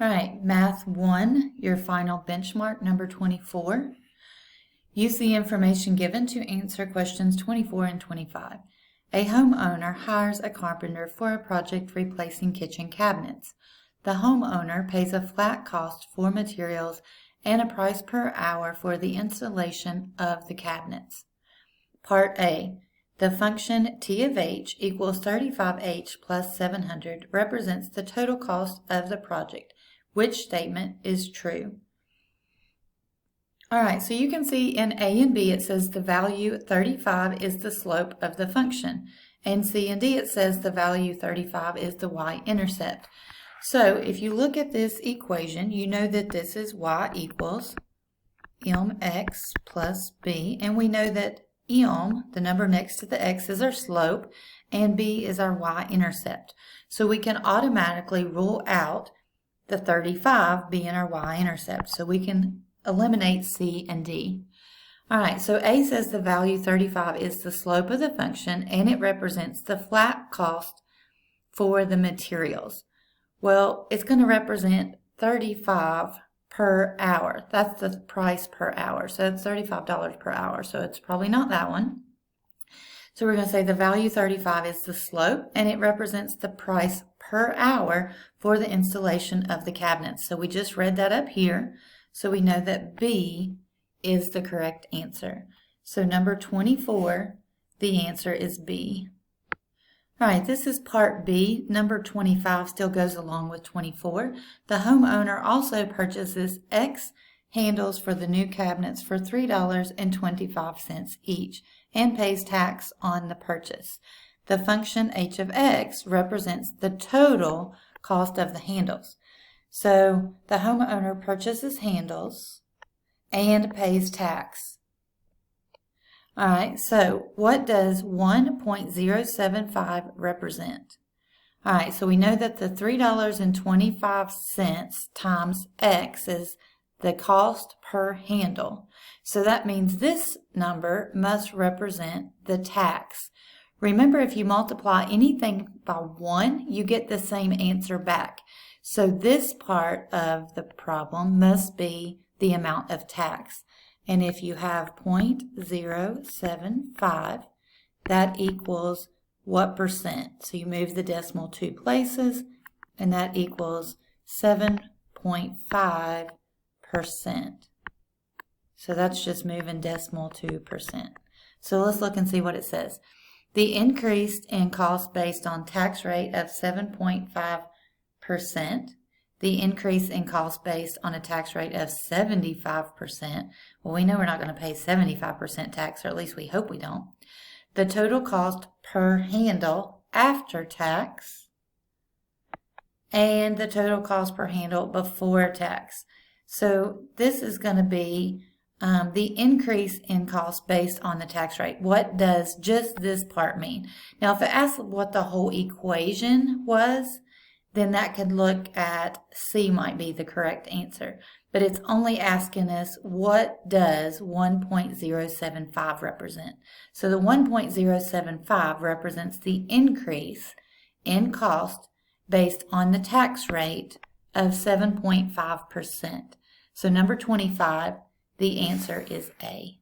All right, Math 1, your final benchmark, number 24. Use the information given to answer questions 24 and 25. A homeowner hires a carpenter for a project replacing kitchen cabinets. The homeowner pays a flat cost for materials and a price per hour for the installation of the cabinets. Part A. The function T of H equals 35H plus 700 represents the total cost of the project. Which statement is true? All right, so you can see in A and B it says the value 35 is the slope of the function. And C and D it says the value 35 is the y-intercept. So if you look at this equation, you know that this is y equals mx plus b. And we know that m, the number next to the x, is our slope, and b is our y-intercept. So we can automatically rule out the 35 being our y-intercept. So we can eliminate C and D. All right, so A says the value 35 is the slope of the function, and it represents the flat cost for the materials. Well, it's going to represent 35 per hour. That's the price per hour. So it's $35 per hour. So it's probably not that one. So we're going to say the value 35 is the slope, and it represents the price per hour for the installation of the cabinets. So we just read that up here. So we know that B is the correct answer. So number 24, the answer is B. All right, this is part B. Number 25 still goes along with 24. The homeowner also purchases X handles for the new cabinets for $3.25 each and pays tax on the purchase. The function h of x represents the total cost of the handles. So the homeowner purchases handles and pays tax. All right, so what does 1.075 represent? All right, so we know that the $3.25 times x is the cost per handle. So that means this number must represent the tax. Remember, if you multiply anything by 1, you get the same answer back. So this part of the problem must be the amount of tax. And if you have 0.075, that equals what percent? So you move the decimal 2 places, and that equals 7.5%. So that's just moving decimal 2%. So let's look and see what it says. The increase in cost based on tax rate of 7.5%. The increase in cost based on a tax rate of 75%. Well, we know we're not going to pay 75% tax, or at least we hope we don't. The total cost per handle after tax, and the total cost per handle before tax. So this is going to be the increase in cost based on the tax rate. What does just this part mean? Now, if it asks what the whole equation was, then that could look at C might be the correct answer. But it's only asking us, what does 1.075 represent? So the 1.075 represents the increase in cost based on the tax rate of 7.5%. So number 25, the answer is A.